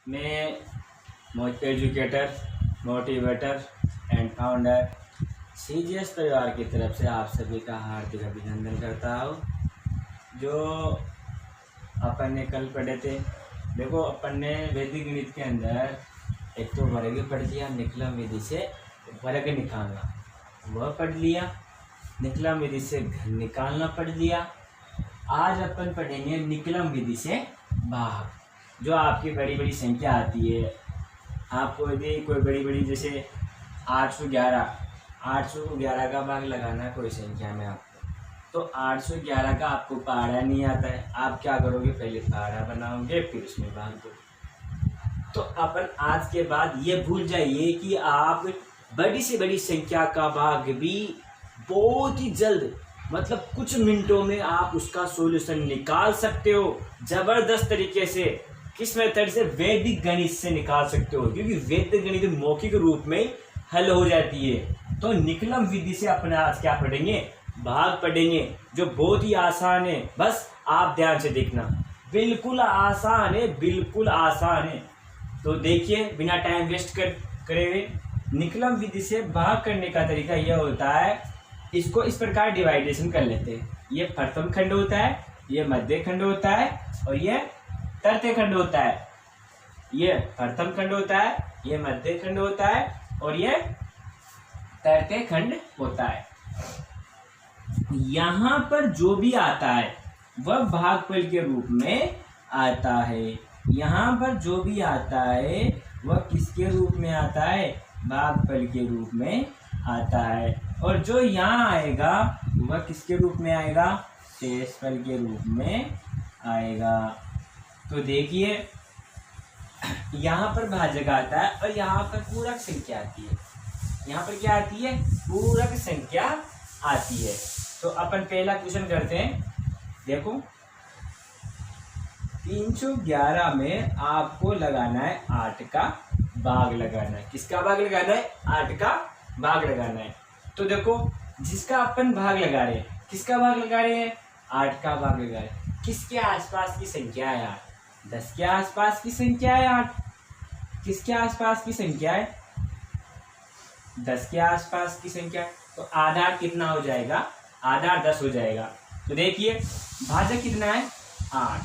मैं educator, motivator and founder CGS परिवार की तरफ से आप सभी का हार्दिक अभिनंदन करता हूँ। जो अपन ने कल पढ़े थे, देखो अपन ने वैदिक गणित के अंदर एक तो वर्ग पढ़ लिया, निकलम विधि से वर्ग निकालना वह पढ़ लिया, निकलम विधि से घन निकालना पढ़ लिया। आज अपन पढ़ेंगे निकलम विधि से भाग। जो आपकी बड़ी बड़ी संख्या आती है, आपको यदि कोई बड़ी बड़ी जैसे 811 का भाग लगाना कोई संख्या में आपको, तो 811 का आपको पहाड़ा नहीं आता है। आप क्या करोगे, पहले पहाड़ा बनाओगे फिर उसमें भाग दो। तो अपन आज के बाद ये भूल जाइए कि आप बड़ी से बड़ी संख्या का भाग भी बहुत ही जल्द, मतलब कुछ मिनटों में आप उसका सॉल्यूशन निकाल सकते हो जबरदस्त तरीके से। किस मेथड से? वैदिक गणित से निकाल सकते हो, क्योंकि वैदिक गणित मौखिक रूप में हल हो जाती है। तो निकलम विधि से अपने आज क्या पढ़ेंगे, भाग पढ़ेंगे, जो बहुत ही आसान है। बस आप ध्यान से देखना, बिल्कुल आसान है, बिल्कुल आसान है। तो देखिए, बिना टाइम वेस्ट करे हुए निकलम विधि से भाग करने का तरीका यह होता है। इसको इस प्रकार डिवाइडेशन कर लेते हैं। ये प्रथम खंड होता है, ये मध्य खंड होता है और ये तृतीय खंड होता है। ये प्रथम खंड होता है, ये मध्य खंड होता है और ये तृतीय खंड होता है। यहाँ पर जो भी आता है वह भागफल के रूप में आता है। यहाँ पर जो भी आता है वह किसके रूप में आता है? भागफल के रूप में आता है। और जो यहाँ आएगा वह किसके रूप में आएगा? शेषफल के रूप में आएगा। तो देखिए, यहाँ पर भाजक आता है और यहाँ पर पूरक संख्या आती है। यहाँ पर क्या आती है? पूरक संख्या आती है। तो अपन पहला क्वेश्चन करते हैं। देखो, 311 में आपको लगाना है 8 का भाग लगाना है। किसका भाग लगाना है? 8 का भाग लगाना है। तो देखो, जिसका अपन भाग लगा रहे हैं, किसका भाग लगा रहे हैं? 8 का भाग लगा रहे हैं। किसके आसपास की संख्या है 8? 10 के आसपास की संख्या है 8। किसके आसपास की संख्या है? 10 के आसपास की संख्या है। तो आधार कितना हो जाएगा? आधार 10 हो जाएगा। तो देखिए, भाजक कितना है? 8।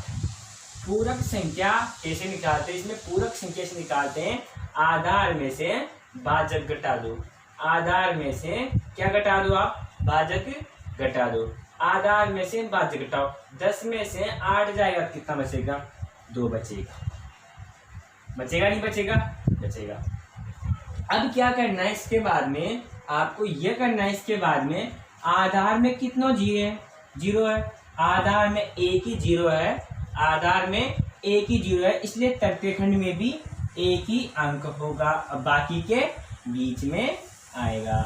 पूरक संख्या कैसे निकालते हैं? इसमें पूरक संख्या से निकालते हैं, आधार में से भाजक घटा दो। आधार में से क्या घटा दो आप? भाजक घटा दो। आधार में से भाजक घटाओ। 10 में से 8 जाएगा, कितना बचेगा? 2 बचेगा। बचेगा नहीं बचेगा? बचेगा। अब क्या करना है इसके बाद में? आपको यह करना है इसके बाद में, आधार में कितना जीरो है। आधार में एक ही जीरो है। आधार में एक ही जीरो है, इसलिए तृतीय खंड में भी एक ही अंक होगा, बाकी के बीच में आएगा।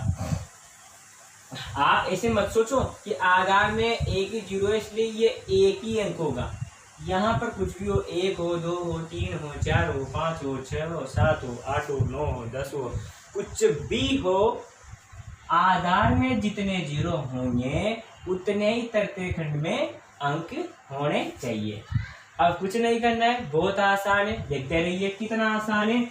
आप ऐसे मत सोचो कि आधार में एक ही जीरो है इसलिए ये एक ही अंक होगा। यहाँ पर कुछ भी हो, 1 हो, 2 हो, 3 हो, 4 हो, 5 हो, 6 हो, 7 हो, 8 हो, 9 हो, 10 हो, कुछ भी हो, आधार में जितने जीरो होंगे उतने ही तृतीय खंड में अंक होने चाहिए। अब कुछ नहीं करना है, बहुत आसान है। देखते रहिए कितना आसान है।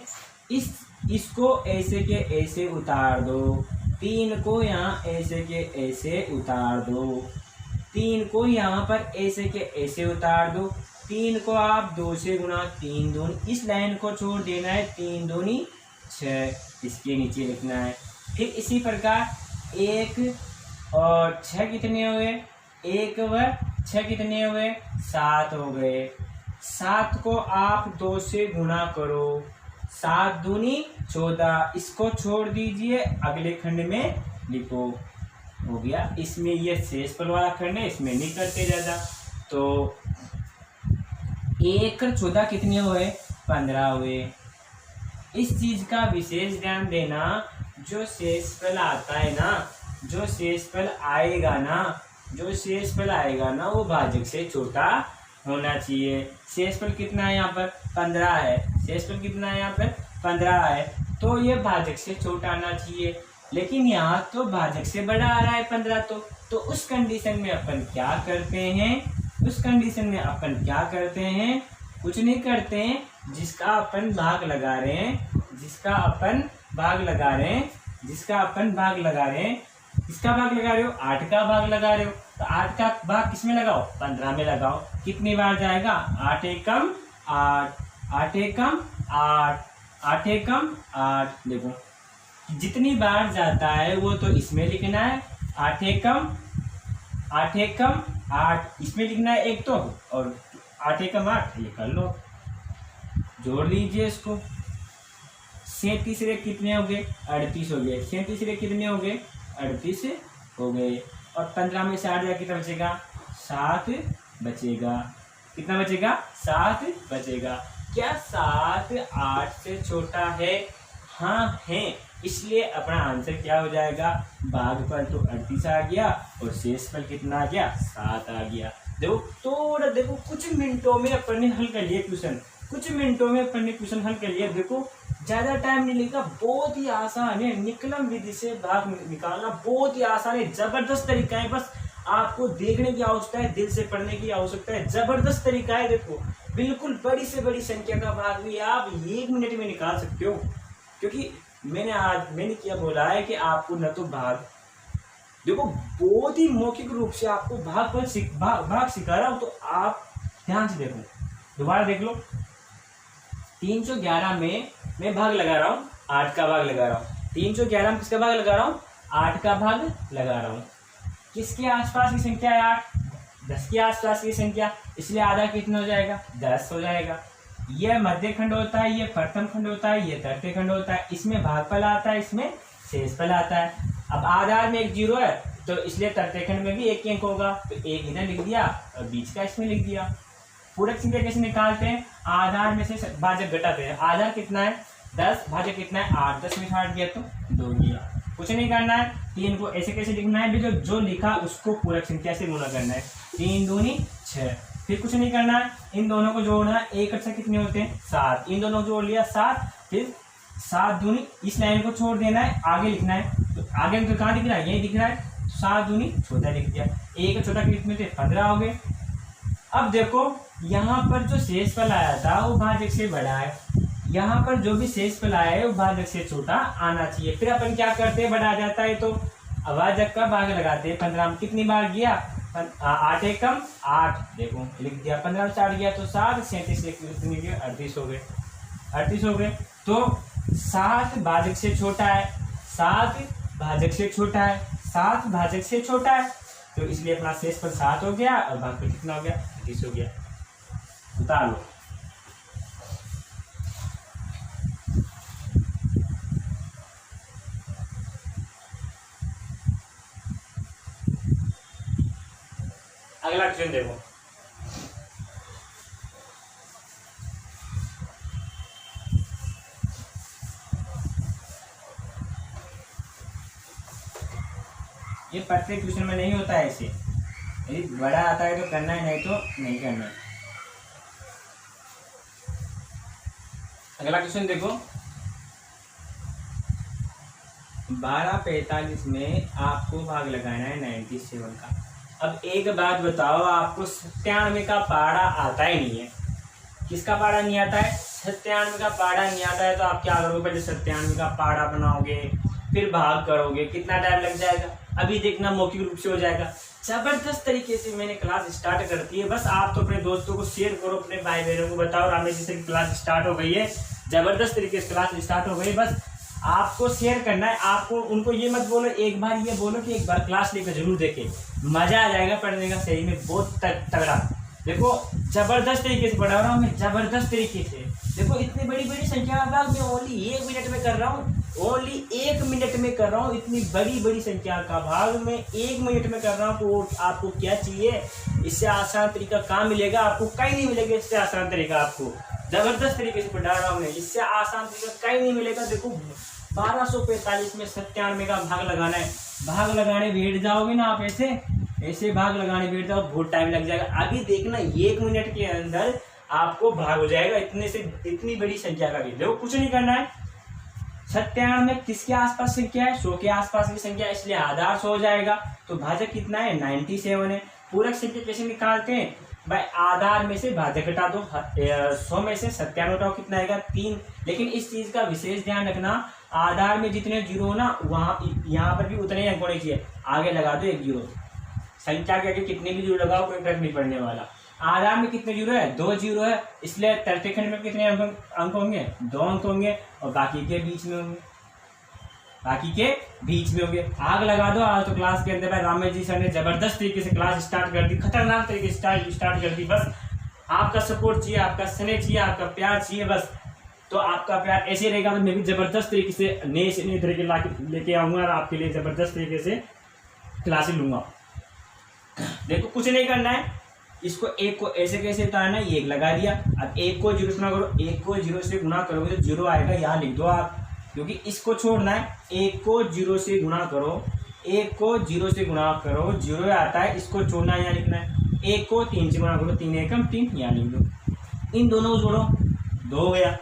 इसको ऐसे के ऐसे उतार दो। 3 को यहाँ ऐसे के ऐसे उतार दो। 3 को यहाँ पर ऐसे के ऐसे उतार दो। 3 को आप 2 से गुणा, 3 दूनी, इस लाइन को छोड़ देना है, 3 दूनी 6, इसके नीचे लिखना है। फिर इसी प्रकार 1 और 6 कितने हो गए? 1 व 6 कितने हो गए? 7 हो गए। 7 को आप 2 से गुणा करो, 7 दूनी 14, इसको छोड़ दीजिए, अगले खंड में लिखो। हो गया। इसमें ये शेषफल वाला खंड है, इसमें नहीं करते ज्यादा। तो 1 और 14 कितने हुए? 15 हुए। इस चीज का विशेष ध्यान देना, जो शेषफल आता है ना, जो शेषफल आएगा ना, वो भाजक से छोटा होना चाहिए। शेषफल कितना है यहाँ पर? 15 है। शेषफल कितना है यहाँ पर? 15 है। तो ये भाजक से छोटा आना चाहिए, लेकिन यहाँ तो भाजक से बड़ा आ रहा है 15। तो उस कंडीशन में अपन क्या करते हैं? कुछ नहीं करते हैं, जिसका अपन भाग लगा रहे हैं, जिसका अपन भाग लगा रहे हैं, जिसका अपन भाग लगा रहे हैं, किसका भाग लगा रहे हो, 8 का भाग लगा रहे हो, तो 8 का भाग किसमें लगाओ, 15 में लगाओ। कितनी बार जाएगा, 8 एकम 8, 8 एकम 8, 8 एकम 8। देखो जितनी बार जाता है वो तो इसमें लिखना है, 8 एकम 8 इसमें लिखना है एक तो, और 8 एकम 8 ये कर लो, जोड़ लीजिए इसको। 37 रे कितने हो गए, 38 हो गए। 37 रे कितने हो गए, 38 हो गए। और 15 में से 8 जाए कितना बचेगा, 7 बचेगा। कितना बचेगा, 7 बचेगा। क्या 7 8 से छोटा है, हाँ है, इसलिए अपना आंसर क्या हो जाएगा, भागफल तो 38 आ गया और शेषफल कितना आ गया, 7 आ गया। देखो थोड़ा देखो, कुछ मिनटों में अपन ने हल कर लिया क्वेश्चन, कुछ मिनटों में अपन ने क्वेश्चन हल कर लिया। देखो ज्यादा टाइम नहीं लगेगा, बहुत ही आसान है। निकलम विधि से भाग निकालना बहुत ही आसान है, जबरदस्त तरीका है। बस आपको देखने की आवश्यकता है, दिल से पढ़ने की आवश्यकता है। जबरदस्त तरीका है। देखो बिल्कुल बड़ी से बड़ी संख्या का भाग भी आप 1 मिनट में निकाल सकते हो, क्योंकि मैंने क्या बोला है कि आपको न तो भाग, देखो बहुत ही मौखिक रूप से आपको भाग सिखा रहा हूं, तो आप ध्यान से देखो, दोबारा देख लो। 311 में मैं भाग लगा रहा हूँ, 8 का भाग लगा रहा हूँ। 311 में किसका भाग लगा रहा हूँ, 8 का भाग लगा रहा हूँ। किसके आसपास की संख्या है 8, 10 के आसपास की संख्या, इसलिए आधा कितना हो जाएगा, 10 हो जाएगा। यह मध्य खंड होता है, ये प्रथम खंड होता है, ये तृतीय खंड होता है। इसमें भागफल आता है, इसमें शेषफल आता है। अब आधार में एक 0 है, तो इसलिए तृतीय खंड में भी 1 अंक होगा, तो 1 इधर लिख दिया और बीच का इसमें लिख दिया। पूरक संख्या कैसे निकालते हैं, आधार में से भाजक घटाते हैं। आधार कितना है 10, भाजक कितना है 8, 10 में 8 गया तो 2 गया। कुछ नहीं करना है, 3 को ऐसे कैसे लिखना है, जो लिखा उसको पूरक संख्या से गुणा करना है। 3 दूनी 6। फिर कुछ नहीं करना है, इन दोनों को जोड़ना है। 1 से कितने होते हैं 7, इन दोनों को जोड़ लिया 7। फिर 7 दूनी, इस लाइन को छोड़ देना है, आगे लिखना है। तो आगे तो कहाँ दिख रहा है, यही दिख रहा है। 7 दूनी 14 लिख दिया। 1 छोटा कितने थे 15 हो गए। अब देखो यहाँ पर जो शेषफल आया था वो भाजक से बड़ा है, यहाँ पर जो भी शेषफल आया है वो भाजक से छोटा आना चाहिए। फिर अपन क्या करते हैं, बड़ा आ जाता है तो भाजक का भाग लगाते हैं। 15 में कितनी बार गया, 8 एकम 8, देखो लिख दिया। 15 में 8 गया तो 7, 37 कितनी गया 38 हो गए, 38 हो गए। तो 7 भाजक से छोटा है, 7 भाजक से छोटा है, 7 भाजक से छोटा है, तो इसलिए अपना शेषफल 7 हो गया और भागफल कितना हो गया 38 हो गया। उतार लो। अगला क्वेश्चन देखो, ये प्रत्येक क्वेश्चन में नहीं होता है ऐसे, यदि बड़ा आता है तो करना है, नहीं तो नहीं करना है। अगला क्वेश्चन देखो, 1245 में आपको भाग लगाना है 97 का। अब एक बात बताओ, आपको 97 का पारा आता ही नहीं है। किसका पारा नहीं आता है, 97 का पारा नहीं आता है, तो आप क्या करोगे, पहले 97 का पारा बनाओगे, फिर भाग करोगे, कितना टाइम लग जाएगा। अभी देखना मौखिक रूप से हो जाएगा। जबरदस्त तरीके से मैंने क्लास स्टार्ट कर दी है, बस आप तो अपने दोस्तों को शेयर करो, अपने भाई बहनों को बताओ रामेश जी से क्लास स्टार्ट हो गई है, जबरदस्त तरीके से क्लास स्टार्ट हो गई। बस आपको शेयर करना है। आपको उनको ये मत बोलो, एक बार ये बोलो कि एक बार क्लास लेकर जरूर देखें, मजा आ जाएगा पढ़ने का, सही में बहुत तगड़ा। देखो जबरदस्त तरीके से पढ़ा रहा हूँ मैं, जबरदस्त तरीके से। देखो इतनी बड़ी बड़ी संख्या का भाग मैं ओनली 1 मिनट में कर रहा हूँ, ओनली 1 मिनट में कर रहा हूँ। इतनी बड़ी बड़ी संख्या का भाग मैं 1 मिनट में कर रहा हूँ, तो आपको क्या चाहिए, इससे आसान तरीका कहाँ मिलेगा, आपको कहीं नहीं मिलेगा इससे आसान तरीका। आपको जबरदस्त तरीके से पढ़ा रहा हूँ मैं, इससे आसान तरीका कहीं नहीं मिलेगा। देखो 1245 में 97 का भाग लगाना है। भाग लगाने बैठ जाओगे ना आप, ऐसे भाग लगाने बैठ जाओ, बहुत टाइम लग जाएगा। अभी देखना 1 मिनट के अंदर आपको भाग हो जाएगा इतनी बड़ी संख्या का भी। देखो कुछ नहीं करना है, 97 किसके आसपास संख्या है, 100 के आसपास की संख्या, इसलिए आधार 100 हो जाएगा। तो भाजक कितना है 97 है। पूरक संख्या कैसे निकालते हैं, भाई आधार में से भाज्य घटा दो, 100 में से 97 हटाओ, कितना आएगा 3। लेकिन इस चीज का विशेष ध्यान रखना, आधार में जितने जीरो हो ना वहां यहाँ पर भी उतने ही अंक होने चाहिए। आगे लगा दो 1 जीरो, संख्या के आगे कितने भी जीरो लगाओ कोई फर्क नहीं पड़ने वाला। आधार में कितने जीरो है 2 जीरो है, इसलिए तृतीय खंड में कितने अंक होंगे 2 अंक होंगे, और बाकी के बीच में होंगे, बाकी के बीच में होंगे। आग लगा दो। आज तो क्लास के अंदर भाई रामेश जी सर ने जबरदस्त तरीके से क्लास स्टार्ट कर दी, खतरनाक तरीके से स्टार्ट कर दी। बस आपका सपोर्ट चाहिए, आपका स्नेह चाहिए, आपका प्यार चाहिए बस। तो आपका प्यार ऐसे रहेगा, मैं भी जबरदस्त तरीके से नए तरीके लेके आऊंगा और आपके लिए जबरदस्त तरीके से क्लासेस लूंगा। देखो कुछ नहीं करना है, इसको एक को ऐसे कैसे उतारना है, ये एक लगा दिया। अब एक को जीरो से गुणा करो, एक को जीरो से गुणा करोगे तो जीरो आएगा, यहाँ लिख दो आप, क्योंकि इसको छोड़ना है। एक को जीरो से गुणा करो, एक को जीरो से गुणा करो, जीरो आता है, इसको छोड़ना है, यहाँ लिखना है। एक को 3 से गुणा करो, 3 एकम 3, यहाँ लिख दो। इन दोनों को जोड़ो, 2 हो गया।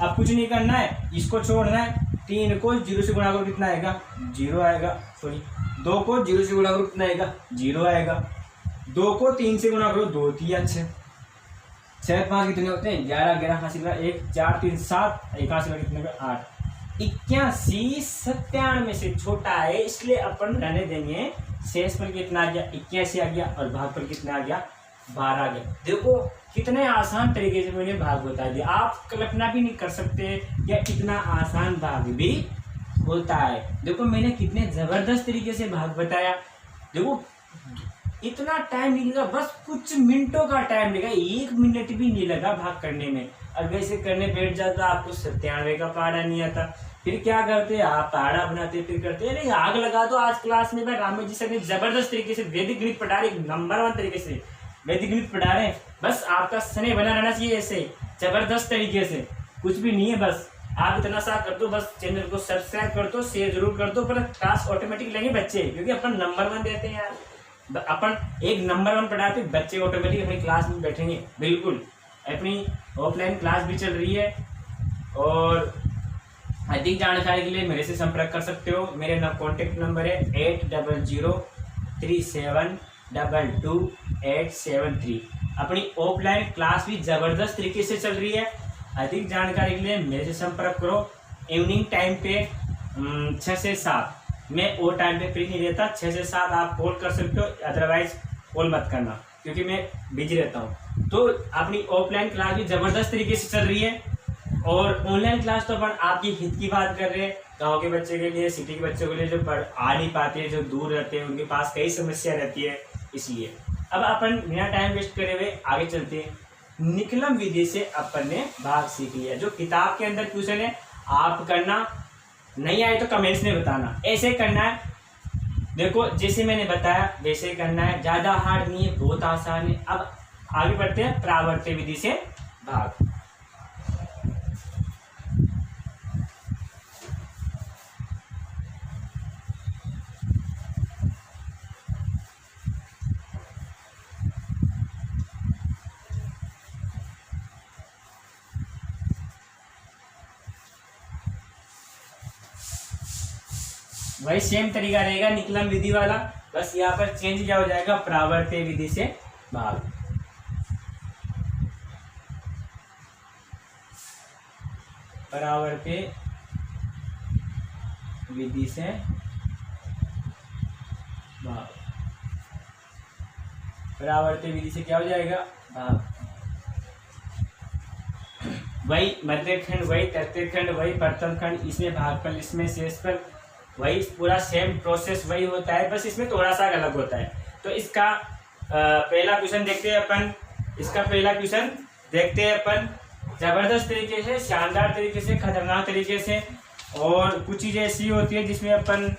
अब कुछ नहीं करना है, इसको छोड़ना है। 3 को जीरो से गुणा करो, कितना आएगा 0 आएगा, सॉरी 2 को जीरो से गुणा करो, कितना आएगा 0 आएगा। 2 को 3 से गुणा करो, 2 3 6, 6 5 कितने होते हैं 11, 11 हासिल 1 4 3 7, 81 कितने का 8। 81 97 से छोटा है, इसलिए अपन रहने देंगे। शेष पर कितना आ गया 81 आ गया, और भाग पर कितना आ गया 12 आ गया। देखो कितने आसान तरीके से मैंने भाग बता दिया, आप कल्पना भी नहीं कर सकते या इतना आसान भाग भी होता है। देखो मैंने कितने जबरदस्त तरीके से भाग बताया। देखो इतना टाइम नहीं लगा, बस कुछ मिनटों का टाइम लगा, 1 मिनट भी नहीं लगा भाग करने में। और वैसे करने बैठ जाता आपको 97 का पहाड़ा नहीं आता, फिर क्या करते आप पहाड़ा बनाते, फिर करते अरे आग लगा दो। आज क्लास में भाई रामेश जी सर ने जबरदस्त तरीके से वैदिक गणित पढ़ा रहे, नंबर 1 तरीके से वैदिक गणित पढ़ा रहे। बस आपका स्नेह बना रहना चाहिए ऐसे जबरदस्त तरीके से, कुछ भी नहीं है। बस आप इतना सा कर दो, बस चैनल को सब्सक्राइब कर दो, शेयर जरूर कर दो, पर क्लास ऑटोमेटिक लेंगे बच्चे, क्योंकि अपन नंबर 1 देते हैं यार। अपन एक नंबर 1 पढ़ाते, बच्चे ऑटोमेटिक अपनी क्लास में बैठेंगे। बिल्कुल अपनी ऑफलाइन क्लास भी चल रही है, और अधिक जानकारी के लिए मेरे से संपर्क कर सकते हो। मेरे कॉन्टेक्ट नंबर है 8003722873। अपनी ऑफलाइन क्लास भी जबरदस्त तरीके से चल रही है। अधिक जानकारी के लिए मेरे से संपर्क करो। इवनिंग टाइम पे 6 से 7, मैं वो टाइम पे फ्री नहीं रहता। 6 से 7 आप कॉल कर सकते हो, अदरवाइज कॉल मत करना, क्योंकि मैं बिजी रहता हूँ। तो अपनी ऑफलाइन क्लास भी जबरदस्त तरीके से चल रही है, और ऑनलाइन क्लास तो अपन आपकी हित की बात कर रहे हैं। गांव के बच्चे के लिए, सिटी के बच्चों के लिए जो आ नहीं पाते, जो दूर रहते हैं, उनके पास कई समस्या रहती है। इसलिए अब अपन बिना टाइम वेस्ट करे हुए आगे चलते हैं। निकलम विधि से अपन ने भाग सीख लिया। जो किताब के अंदर क्वेश्चन है आप करना, नहीं आए तो कमेंट्स में बताना। ऐसे करना है, देखो जैसे मैंने बताया वैसे करना है, ज्यादा हार्ड नहीं है, बहुत आसान है। अब आगे बढ़ते हैं प्रावर्त विधि से भाग। वही सेम तरीका रहेगा निकलम विधि वाला, बस यहाँ पर चेंज क्या हो जाएगा, प्रावर्त विधि से भाग। प्रावर्त विधि से भाग, प्रावर्त विधि से क्या हो जाएगा भाग। वही मध्य खंड, वही तृतीय खंड, वही प्रथम खंड, इसमें भागफल, इसमें शेषफल, वही पूरा सेम प्रोसेस वही होता है, बस इसमें थोड़ा सा अलग होता है। तो इसका पहला क्वेश्चन देखते हैं अपन। इसका पहला क्वेश्चन देखते हैं अपन जबरदस्त तरीके से, शानदार तरीके से, खतरनाक तरीके से। और कुछ चीज़ें ऐसी होती है जिसमें अपन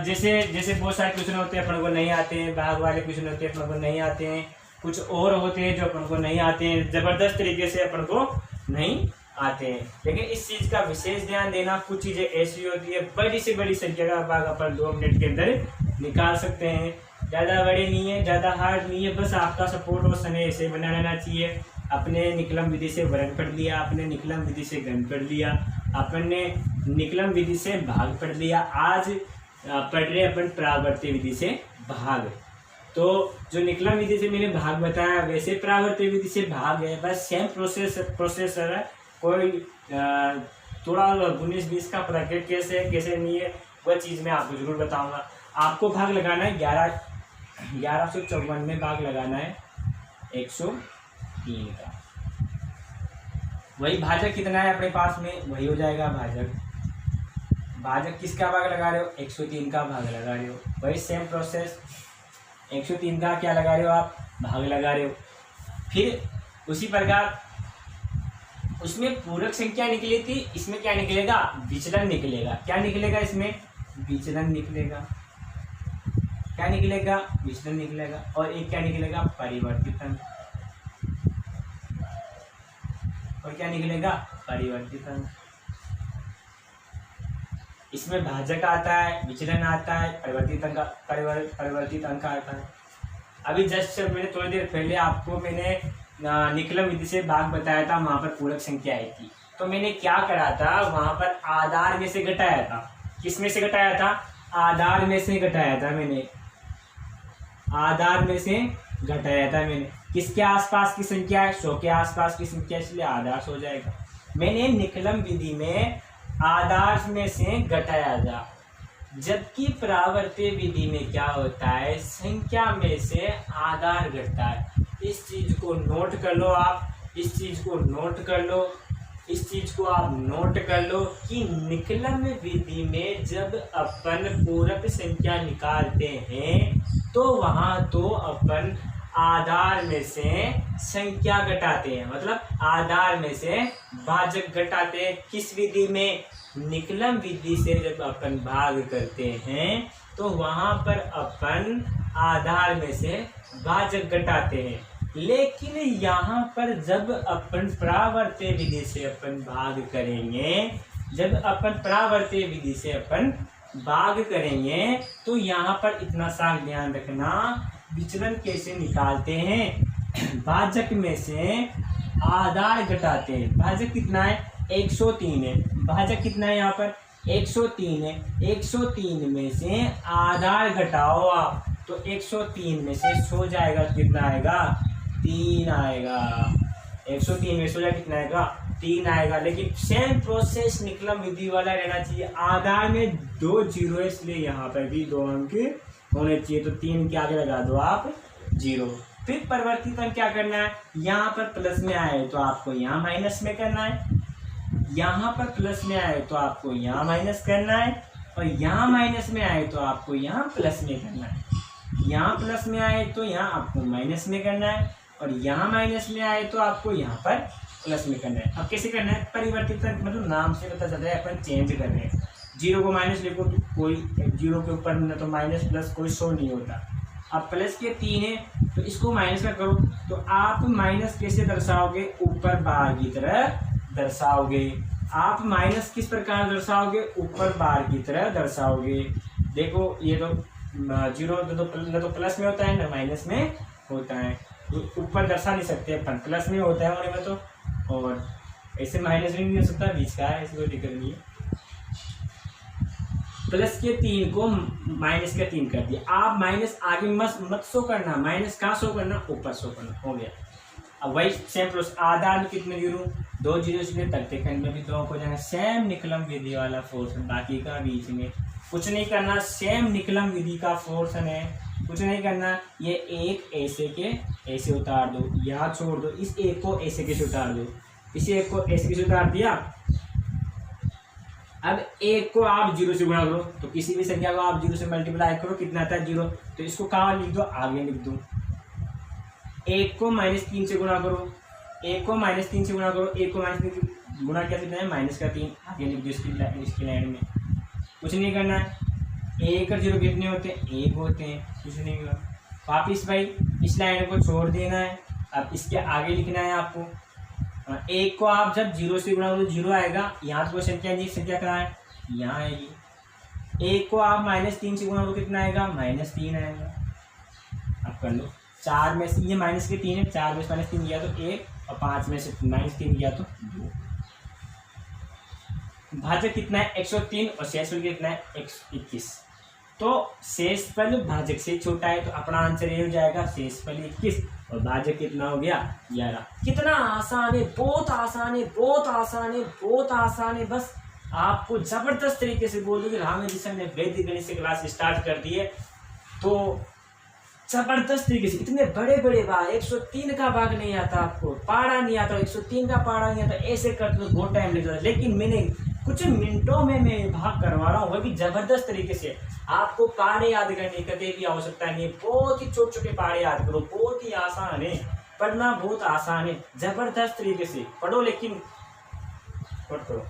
जैसे जैसे बहुत सारे क्वेश्चन होते हैं अपन को नहीं आते हैं, भाग वाले क्वेश्चन होते हैं अपन को नहीं आते हैं, कुछ और होते हैं जो अपन को नहीं आते हैं, जबरदस्त तरीके से अपन को नहीं आते हैं। लेकिन इस चीज का विशेष ध्यान देना, कुछ चीजें ऐसी होती है बड़ी से बड़ी संख्या का भाग अपन 2 मिनट के अंदर निकाल सकते हैं। ज्यादा बड़े नहीं है, ज्यादा हार्ड नहीं है, बस आपका सपोर्ट और स्नेह ऐसे बना रहना चाहिए। अपने निकलम विधि से वर्ण पढ़ लिया, अपने निकलम विधि से घन पढ़ लिया, अपने निकलम विधि से भाग पढ़ लिया। आज पढ़ रहे अपन प्रावर्त विधि से भाग। तो जो निकलम विधि से मैंने भाग बताया वैसे परावर्तित विधि से भाग है, बस सेम प्रोसेसर है। कोई थोड़ा 19-20 का प्रैकेट कैसे नहीं है वह चीज़ मैं आपको जरूर बताऊंगा। आपको भाग लगाना है 1154 में भाग लगाना है 103 का। वही भाजक कितना है अपने पास में, वही हो जाएगा भाजक किसका भाग लगा रहे हो, 103 का भाग लगा रहे हो। वही सेम प्रोसेस, 103 का क्या लगा रहे हो आप, भाग लगा रहे हो। फिर उसी प्रकार उसमें पूरक संख्या निकली थी, इसमें क्या निकलेगा, विचलन निकलेगा। क्या निकलेगा इसमें, विचलन निकलेगा। क्या निकलेगा, विचलन निकलेगा। और एक क्या निकलेगा, परिवर्तित अंक। और क्या निकलेगा, परिवर्तित अंक। इसमें भाजक आता है, विचलन आता है, परिवर्तित अंक आता है। अभी जस्ट मैंने थोड़ी देर पहले आपको मैंने निकलम विधि से भाग बताया था, वहां पर पूरक संख्या आई थी। तो मैंने क्या करा था, वहां पर आधार में से घटाया था। किस में से घटाया था, आधार में से घटाया था मैंने, आधार में से घटाया था मैंने। किसके आसपास की संख्या है, 100 के आसपास की संख्या, इसलिए आधार से हो जाएगा। मैंने निकलम विधि में आधार में से घटाया था, जबकि परावर्तित विधि में क्या होता है, संख्या में से आधार घटता है। इस चीज को नोट कर लो आप, इस चीज को नोट कर लो, इस चीज को आप नोट कर लो कि निकलम विधि में जब अपन पूरक संख्या निकालते हैं तो वहां तो अपन आधार में से संख्या घटाते हैं, मतलब आधार में से भाजक घटाते हैं। किस विधि में, निकलम विधि से जब अपन भाग करते हैं तो वहां पर अपन आधार में से भाजक घटाते हैं। लेकिन यहाँ पर जब अपन परावर्तित विधि से अपन भाग करेंगे, जब अपन परावर्तित विधि से अपन भाग करेंगे तो यहाँ पर इतना सा ध्यान रखना, विचलन कैसे निकालते हैं, भाजक में से आधार घटाते हैं। भाजक कितना है, 103 है। भाजक कितना है यहाँ पर, 103 है। 103 में से आधार घटाओ आप, तो 103 में से 100 जाएगा, कितना आएगा, 3 आएगा। 103 में 100 जाएगा, कितना आएगा, 3 आएगा। लेकिन सेम प्रोसेस निकलम विधि वाला रहना चाहिए। आधार में 2 जीरो है, इसलिए यहाँ पर भी 2 अंक होने चाहिए। तो 3 के आगे लगा दो आप 0। फिर परिवर्तित अंक क्या करना है, यहाँ पर प्लस में आए तो आपको यहाँ माइनस में करना है, यहाँ पर प्लस में आए तो आपको यहाँ माइनस करना है, और यहाँ माइनस में आए तो आपको यहाँ प्लस में करना है। यहाँ प्लस में आए तो यहाँ आपको माइनस में करना है, और यहाँ माइनस में आए तो आपको यहाँ पर प्लस में करना है। अब कैसे करना है, परिवर्तित अंक मतलब नाम से पता चलता है अपन चेंज कर रहे हैं। 0 को माइनस लिखो तो कोई 0 के ऊपर न तो माइनस प्लस कोई शो नहीं होता। अब प्लस के 3 है तो इसको माइनस का करो, तो आप माइनस कैसे दर्शाओगे, ऊपर बाहर की तरह दर्शाओगे। आप माइनस किस प्रकार दर्शाओगे, ऊपर बाहर की तरह दर्शाओगे। देखो ये तो 0 न तो प्लस में होता है न माइनस में होता है, तो ऊपर दर्शा नहीं सकते अपन, प्लस में होता है होने में तो, और ऐसे माइनस में नहीं हो सकता, बीच का है, ऐसी कोई दिक्कत नहीं है। प्लस के 3 को माइनस का 3 कर दिया। आप माइनस आगे मत शो करना, माइनस कहाँ शो करना, ऊपर शो करना, हो गया। अब वही सेम प्रोसेस, आधार में कितने जीरो, 2 जीरो, इसलिए तख्ते खंड में भी 2 हो जाएगा। सेम निकलम विधि वाला फोर्सन, बाकी का बीच में कुछ नहीं करना, सेम निकलम विधि का फोर्सन है, कुछ नहीं करना। ये एक ऐसे के ऐसे उतार दो, यहाँ छोड़ दो, इस एक को ऐसे के से उतार दो, इस एक को ऐसे के से उतार दिया। अब एक को आप 0 से गुणा करो, तो किसी भी संख्या को आप 0 से मल्टीप्लाई करो, कितना आता है 0, तो इसको कहाँ लिख दो, आगे लिख दो। 1 को -3 से गुणा करो, 1 को -3 से गुणा करो, 1 को -3 से गुणा क्या कितना है, -3, आगे लिख दो इसकी लाइन में। कुछ नहीं करना है। 1 और 0 कितने होते हैं, 1 होते हैं, कुछ नहीं हुआ। वापिस भाई इस लाइन को छोड़ देना है, अब इसके आगे लिखना है आपको। 1 को आप जब 0 से गुणा करो 0 आएगा, यहाँ तो संख्या नहीं, संख्या कहाँ है, यहाँ आएगी। 1 को आप -3 से गुणा करो, कितना आएगा, -3 आएगा। अब कर लो, 4 में से ये माइनस के 3 है, 4 में से -3 गया तो 1, और 5 में से -3 गया तो 2। भाजक कितना है, 103, और शेष कितना है, 121। तो शेषफल भाजक से छोटा है, तो अपना आंसर ये हो जाएगा शेषफल 21 और भाजक कितना हो गया 11। कितना आसान है, बहुत आसान है, बहुत आसान है, बहुत आसान है। बस आपको जबरदस्त तरीके से बोलोगे। राम सर ने वैदिक गणित से क्लास स्टार्ट कर दी है, तो जबरदस्त तरीके से इतने बड़े बड़े भाग 103 का भाग नहीं आता, आपको पारा नहीं आता, 103 का पारा नहीं आता, ऐसे करते तो बहुत टाइम लग जाता। लेकिन मैंने कुछ मिनटों में मैं भाग करवा रहा हूँ, वो भी जबरदस्त तरीके से। आपको पारे याद करने की कभी भी आवश्यकता नहीं है, बहुत ही छोटे छोटे पारे याद करो, बहुत ही आसान है, पढ़ना बहुत आसान है, जबरदस्त तरीके से पढ़ो। लेकिन पढ़ो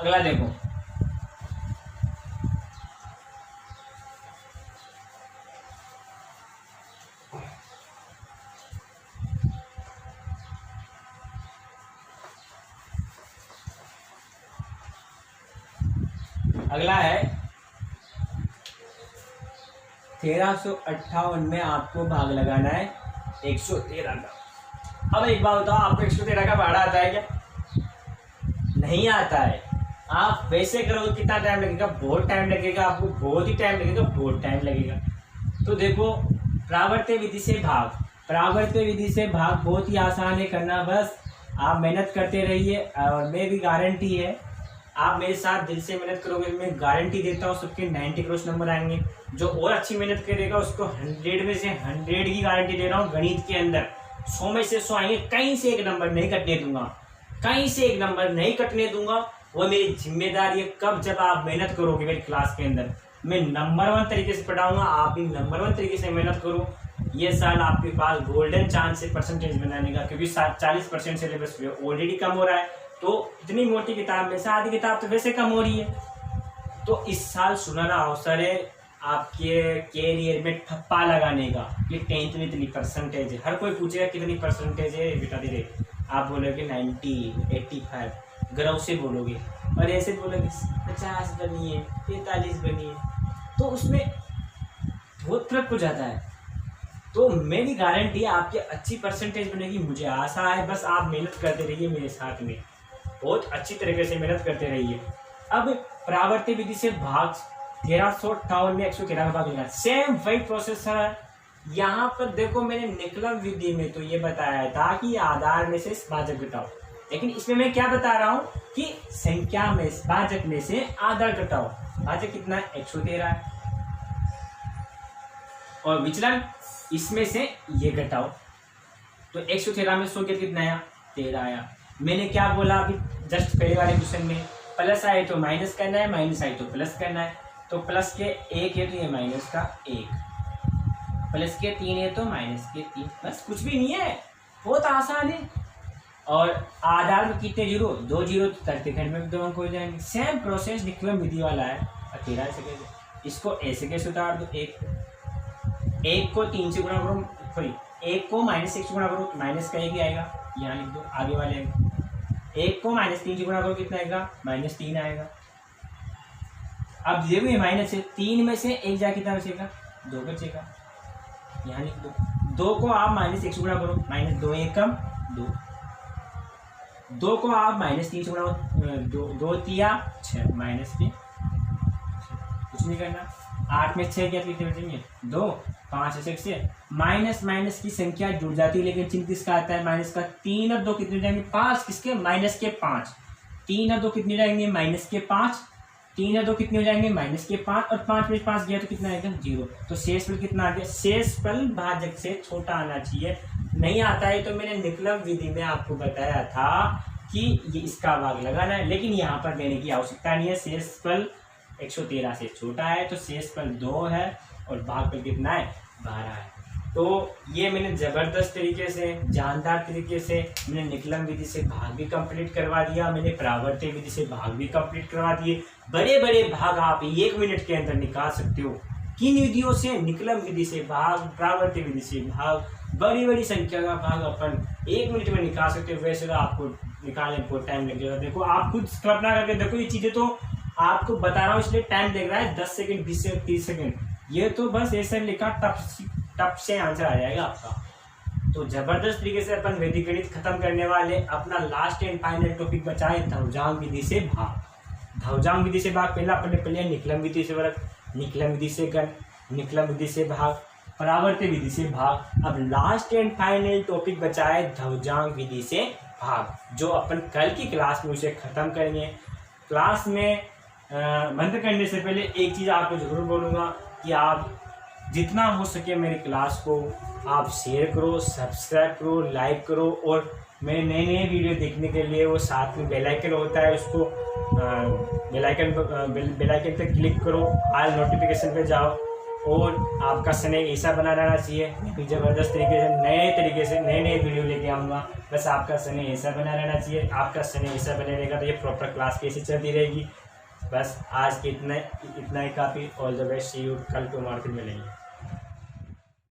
अगला देखो, अगला है 1358 में आपको भाग लगाना है 113 का। अब एक बात बताओ, आपको 113 का भाड़ा आता है क्या? नहीं आता है। आप वैसे करोगे कितना टाइम लगेगा? बहुत टाइम लगेगा, आपको बहुत ही टाइम लगेगा, बहुत टाइम लगेगा। तो देखो, प्रावर्त विधि से भाग, प्रावर्त विधि से भाग बहुत ही आसान है करना। बस आप मेहनत करते रहिए और मैं भी गारंटी है, आप मेरे साथ दिल से मेहनत करोगे, मैं गारंटी देता हूँ सबके 90 क्रॉस नंबर आएंगे। जो और अच्छी मेहनत करेगा उसको 100 में से 100 की गारंटी दे रहा हूँ। गणित के अंदर 100 में से 100 आएंगे, कहीं से एक नंबर नहीं कटने दूंगा, कहीं से एक नंबर नहीं कटने दूंगा। वो मेरी जिम्मेदारी है। कब? जब आप मेहनत करोगे मेरी क्लास के अंदर, मैं नंबर 1 तरीके से पढ़ाऊंगा, आप भी नंबर 1 तरीके से मेहनत करो। ये साल आपके पास गोल्डन चांस है परसेंटेज बनाने का, क्योंकि 40% सिलेबस ऑलरेडी कम हो रहा है। तो इतनी मोटी किताब में से आधी किताब तो वैसे कम हो रही है। तो इस साल सुनहरा अवसर है आपके कैरियर में ठप्पा लगाने का। ये 10th में इतनी परसेंटेज है, हर कोई पूछेगा कितनी परसेंटेज है बेटा तेरे, आप बोलोगे 90, 85, गर्व से बोलोगे। और ऐसे बोलोगे 50 बनिए, 43 बनिए, तो उसमें बहुत फर्क हो जाता है। तो मेरी गारंटी है आपकी अच्छी परसेंटेज बनेगी, मुझे आशा है। बस आप मेहनत करते रहिए मेरे साथ में, बहुत अच्छी तरीके से मेहनत करते रहिए। अब प्रावर्त विधि से भाग 1358 में 113 का भाग लेना, सेम वही प्रोसेस है। यहाँ पर देखो, मैंने निकलम विधि में तो ये बताया था कि आधार में से भाजक घटाओ, लेकिन इसमें मैं क्या बता रहा हूँ कि संख्या में भाजक में से आधार घटाओ। भाजक कितना है? 113 है, और विचलन इसमें से ये घटाओ। तो 113 में 100 कितना आया? 13 आया। मैंने क्या बोला अभी जस्ट पहले वाले क्वेश्चन में, प्लस आए तो माइनस करना है, माइनस आए तो प्लस करना है। तो प्लस के 1 है तो ये माइनस का 1, प्लस के 3 है तो माइनस के 3, बस कुछ भी नहीं है, बहुत आसान है। और आधार में कितने जीरो? 2 जीरो, तो 33 में 2 अंक हो जाएंगे। सेम प्रोसेस निकलम विधि वाला है। 13 से कैसे, इसको ऐसे कैसे उतार दो, 1 को 3 से गुणा करो, सॉरी 1 को -1 से गुणा करो तो माइनस का 1 ही आएगा। यहाँ लिख दो आगे वाले 1 को -3 से गुणा करो कितना आएगा? -3 आएगा। अब ये भी माइनस है, 3 में से 1 जा कितना बचेगा? 2 बचेगा। यहाँ लिख दो। 2 को आप -1 से गुणा करो, -2 1 कम 2। 2 को आप -3 से गुणा करो, 2 तिया 6, माइनस के कुछ नहीं करना। 8 में 6 क्या कितने बचेंगे? 2, 5 6 से माइनस माइनस की संख्या जुड़ जाती है, लेकिन चिन्ह किसका आता है? माइनस का। 3 और 2 कितने जाएंगे? 5, किसके? माइनस के 5। 3 और 2 कितने जाएंगे? माइनस के 5। 3 और 2 कितने हो जाएंगे? माइनस के 5, और 5 में 5 गया तो कितना आएगा? 0। तो शेषफल कितना आ गया? शेषफल भाजक से छोटा आना चाहिए। नहीं आता है तो मैंने निकलम विधि में आपको बताया था कि ये इसका भाग लगाना है, लेकिन यहाँ पर देने की आवश्यकता नहीं है। शेषफल 113 से छोटा है तो शेषफल 2 है और भागफल कितना है? 12 है। तो ये मैंने ज़बरदस्त तरीके से, जानदार तरीके से मैंने निकलम विधि से भाग भी कंप्लीट करवा दिया, मैंने परावर्ती विधि से भाग भी कंप्लीट करवा दिए। बड़े बड़े भाग आप 1 मिनट के अंदर निकाल सकते हो। किन विधियों से? निकलम विधि से भाग, परावर्ती विधि से भाग, बड़ी बड़ी संख्या का भाग अपन 1 मिनट में निकाल सकते हो। वैसे तो आपको निकालने में बहुत टाइम लगेगा। देखो आप खुद कल्पना करके देखो, ये चीज़ें तो आपको बता रहा हूँ इसलिए टाइम लग रहा है 10 सेकंड, 20 सेकंड, 30 सेकंड। ये तो बस ऐसे लिखा टप से आंसर आ जाएगा आपका। तो जबरदस्त तरीके से अपन वैदिक गणित खत्म करने वाले। अपना लास्ट एंड फाइनल टॉपिक बचा है ध्रुवजांग विधि से भाग। ध्रुवजांग विधि से भाग पहला अपन ने पढ़ निकलम विधि से वर्ग, निकलम विधि से गण, निकलम विधि से भाग, परावर्ती विधि से भाग। अब लास्ट एंड फाइनल टॉपिक बचा है ध्रुवजांग विधि से भाग, जो अपन कल की क्लास में उसे खत्म करेंगे। क्लास में बंद करने से पहले एक चीज़ आपको जरूर बोलूँगा कि आप जितना हो सके मेरी क्लास को आप शेयर करो, सब्सक्राइब करो, लाइक करो, और मेरे नए नए वीडियो देखने के लिए वो साथ में बेल आइकन होता है, उसको बेल आइकन पे क्लिक करो, ऑल नोटिफिकेशन पे जाओ। और आपका समय ऐसा बना रहना चाहिए, मैं ज़बरदस्त तरीके से नए नए वीडियो लेके आऊँगा। बस आपका समय ऐसा बना रहना चाहिए। आपका समय ऐसा बने रहेगा तो ये प्रॉपर क्लास कैसे चलती रहेगी। बस आज के इतना ही काफ़ी। All the best, see you, कल को मार्केट मिलेंगे।